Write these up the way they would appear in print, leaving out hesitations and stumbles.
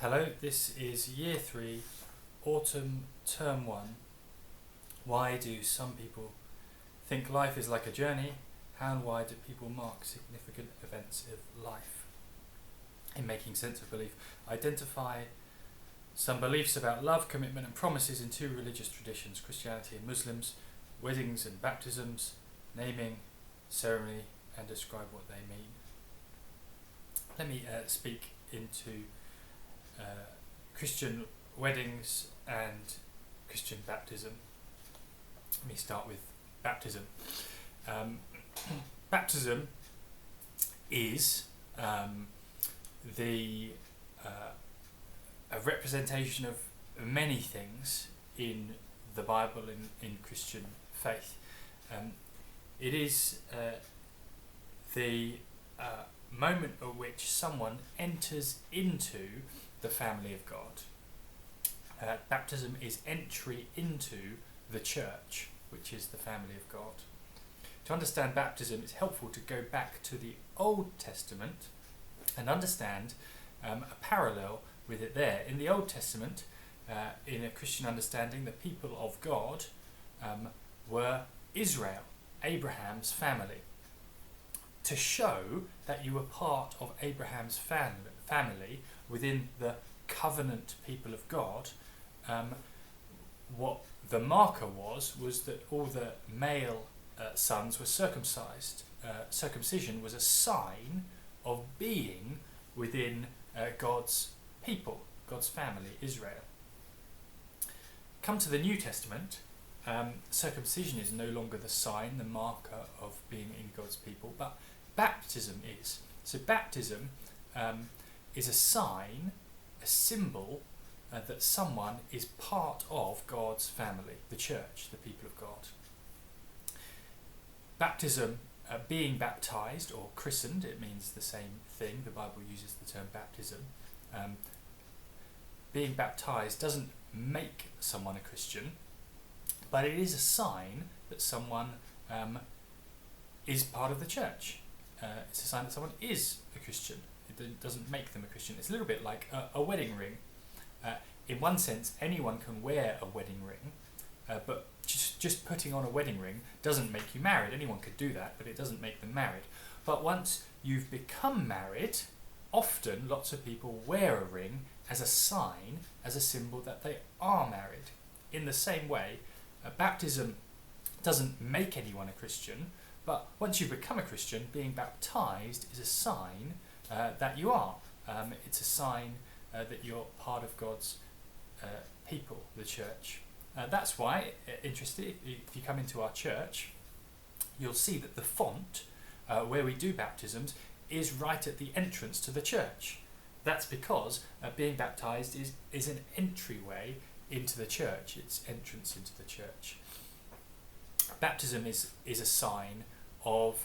Hello, this is Year 3, Autumn, Term 1. Why do some people think life is like a journey? How and why do people mark significant events of life? In making sense of belief, identify some beliefs about love, commitment and promises in two religious traditions, Christianity and Muslims, weddings and baptisms, naming, ceremony, and describe what they mean. Let me speak into Christian weddings and Christian baptism. Let me start with baptism. Baptism is a representation of many things in the Bible, in Christian faith. It is the moment at which someone enters into the family of God. Baptism is entry into the church, which is the family of God. To understand baptism, it's helpful to go back to the Old Testament and understand a parallel with it there. In the Old Testament, in a Christian understanding, the people of God were Israel, Abraham's family. To show that you were part of Abraham's family within the covenant people of God, what the marker was that all the male sons were circumcised. Circumcision was a sign of being within God's people, God's family, Israel. Come to the New Testament, circumcision is no longer the sign, the marker of being in God's people, but baptism is. So baptism is a sign, a symbol that someone is part of God's family, the church, the people of God. Baptism, being baptized or christened, it means the same thing. The Bible uses the term baptism. Being baptized doesn't make someone a Christian, but it is a sign that someone is part of the church. It's a sign that someone is a Christian. It doesn't make them a Christian. It's a little bit like a wedding ring. In one sense, anyone can wear a wedding ring, but just putting on a wedding ring doesn't make you married. Anyone could do that, but it doesn't make them married. But once you've become married, often lots of people wear a ring as a sign, as a symbol that they are married. In the same way, baptism doesn't make anyone a Christian, but once you become a Christian, being baptized is a sign that you are. It's a sign that you're part of God's people, the church. That's why, interesting, if you come into our church, you'll see that the font where we do baptisms is right at the entrance to the church. That's because being baptized is an entryway into the church. It's entrance into the church. Baptism is a sign of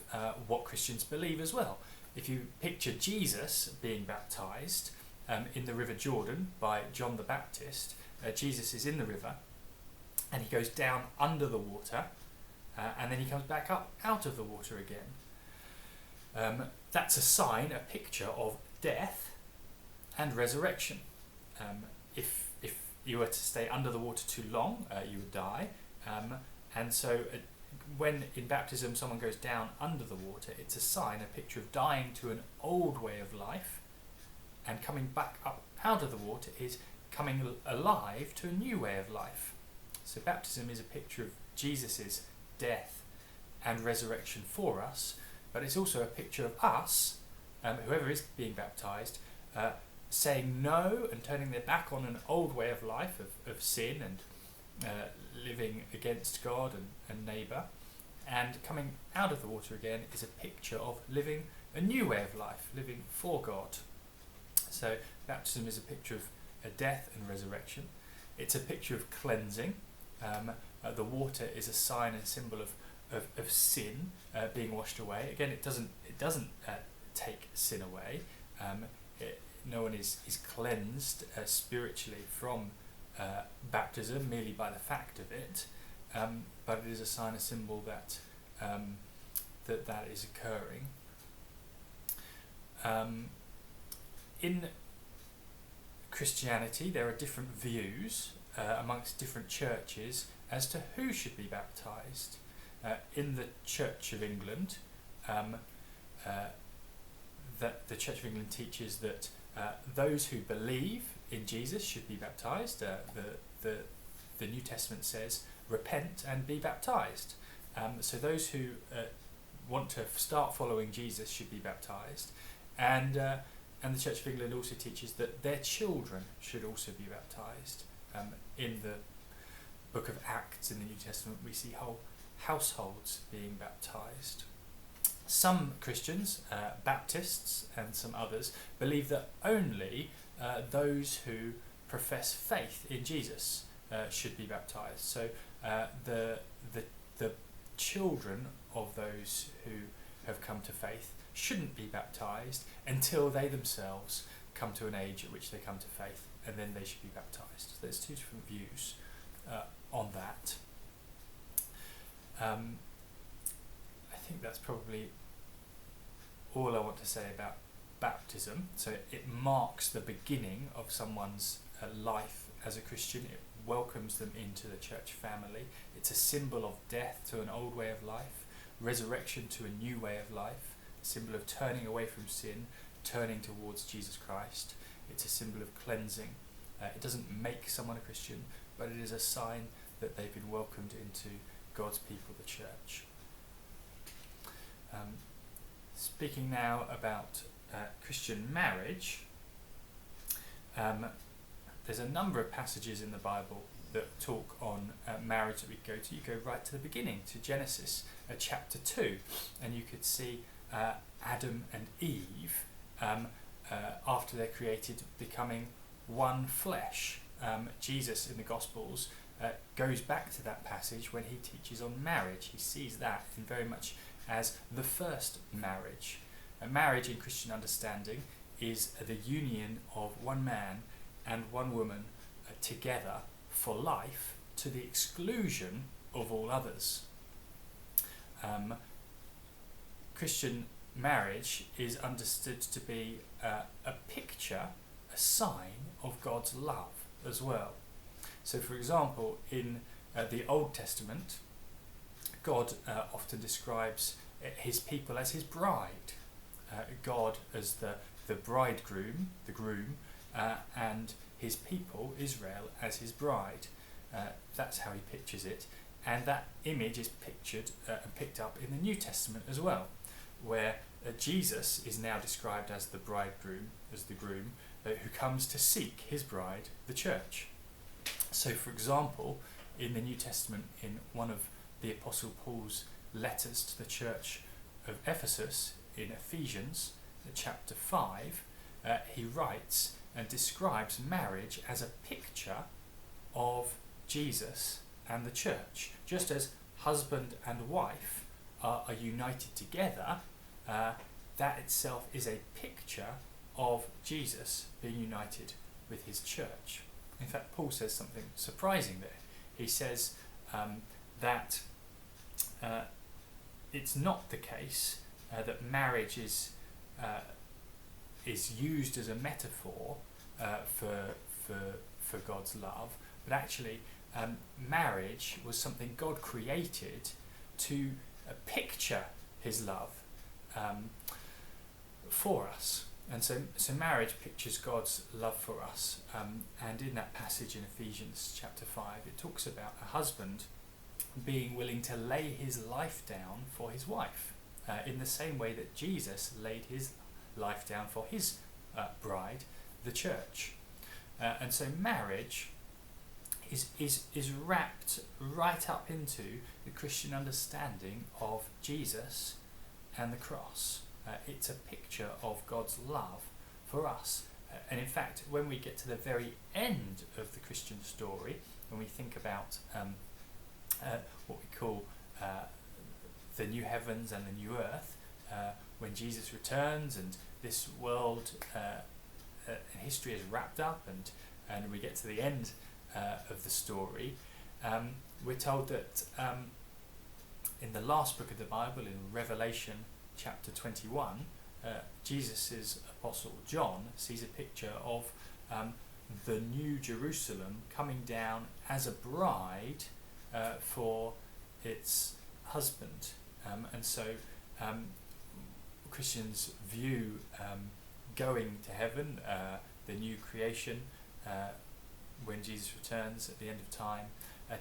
what Christians believe as well. If you picture Jesus being baptized in the River Jordan by John the Baptist, Jesus is in the river and he goes down under the water and then he comes back up out of the water again. That's a sign, a picture of death and resurrection. If you were to stay under the water too long, you would die. And so when in baptism someone goes down under the water, it's a sign, a picture of dying to an old way of life, and coming back up out of the water is coming alive to a new way of life. So baptism is a picture of Jesus' death and resurrection for us, but it's also a picture of us, whoever is being baptized, saying no and turning their back on an old way of life, of sin and living against God and neighbour, and coming out of the water again is a picture of living a new way of life, living for God. So baptism is a picture of a death and resurrection. It's a picture of cleansing. The water is a sign and symbol of sin being washed away. Again, it doesn't take sin away. No one is cleansed spiritually from baptism merely by the fact of it, but it is a sign, a symbol that that is occurring. In Christianity, there are different views amongst different churches as to who should be baptised. In the Church of England, that the Church of England teaches that those who believe in Jesus should be baptised. The New Testament says, repent and be baptised. So those who want to start following Jesus should be baptised. And the Church of England also teaches that their children should also be baptised. In the book of Acts in the New Testament, we see whole households being baptised. Some Christians, Baptists and some others, believe that only those who profess faith in Jesus should be baptised. So the children of those who have come to faith shouldn't be baptised until they themselves come to an age at which they come to faith, and then they should be baptised. So there's two different views on that. I think that's probably all I want to say about baptism. So it marks the beginning of someone's life as a Christian. It welcomes them into the church family. It's a symbol of death to an old way of life, resurrection to a new way of life, a symbol of turning away from sin, turning towards Jesus Christ. It's a symbol of cleansing. It doesn't make someone a Christian, but it is a sign that they've been welcomed into God's people, the church. Speaking now about Christian marriage, there's a number of passages in the Bible that talk on marriage that we go to. You go right to the beginning, to Genesis chapter 2, and you could see Adam and Eve, after they're created, becoming one flesh. Jesus in the Gospels goes back to that passage when he teaches on marriage. He sees that in very much as the first marriage. A marriage in Christian understanding is the union of one man and one woman together for life to the exclusion of all others. Christian marriage is understood to be a picture, a sign of God's love as well. So for example, in the Old Testament, God often describes his people as his bride, God as the bridegroom, the groom, and his people, Israel, as his bride. That's how he pictures it, and that image is pictured and picked up in the New Testament as well, where Jesus is now described as the bridegroom, as the groom, who comes to seek his bride, the church. So for example, in the New Testament, in one of the Apostle Paul's letters to the church of Ephesus, in Ephesians chapter 5, he writes and describes marriage as a picture of Jesus and the church. Just as husband and wife are united together, that itself is a picture of Jesus being united with his church. In fact, Paul says something surprising there. He says that it's not the case that marriage is used as a metaphor for God's love, but actually marriage was something God created to picture his love for us. And so marriage pictures God's love for us. And in that passage in Ephesians chapter 5, it talks about a husband being willing to lay his life down for his wife, in the same way that Jesus laid his life down for his bride, the church. And so marriage is wrapped right up into the Christian understanding of Jesus and the cross. It's a picture of God's love for us. And in fact, when we get to the very end of the Christian story, when we think about what we call the new heavens and the new earth, when Jesus returns and this world history is wrapped up, and we get to the end of the story, we're told that in the last book of the Bible, in Revelation chapter 21, Jesus' apostle John sees a picture of the New Jerusalem coming down as a bride for its husband. And so Christians view going to heaven, the new creation, when Jesus returns at the end of time,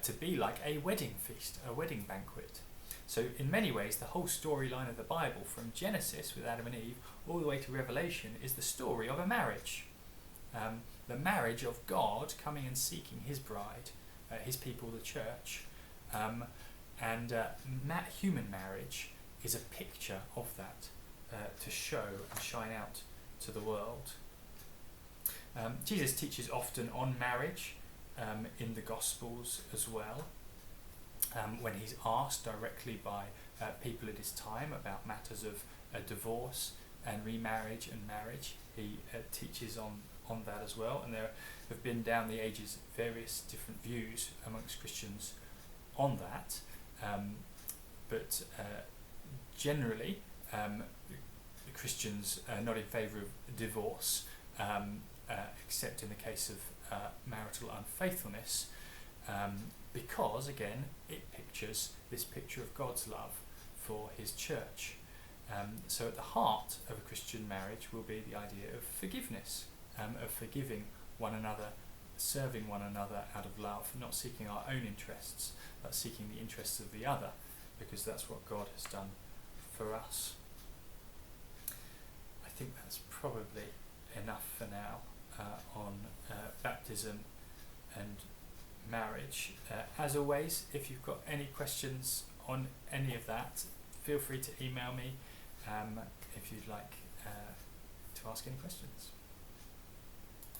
to be like a wedding feast, a wedding banquet. So in many ways, the whole storyline of the Bible, from Genesis with Adam and Eve all the way to Revelation, is the story of a marriage. The marriage of God coming and seeking his bride, his people, the church. And human marriage is a picture of that, to show and shine out to the world. Jesus teaches often on marriage in the Gospels as well. When he's asked directly by people at his time about matters of divorce and remarriage and marriage, he teaches on that as well. And there have been down the ages various different views amongst Christians on that. But generally, Christians are not in favour of divorce, except in the case of marital unfaithfulness, because, again, it pictures this picture of God's love for his church. So at the heart of a Christian marriage will be the idea of forgiveness, of forgiving one another, serving one another out of love, not seeking our own interests, but seeking the interests of the other, because that's what God has done for us. I think that's probably enough for now on baptism and marriage. As always, if you've got any questions on any of that, feel free to email me if you'd like to ask any questions.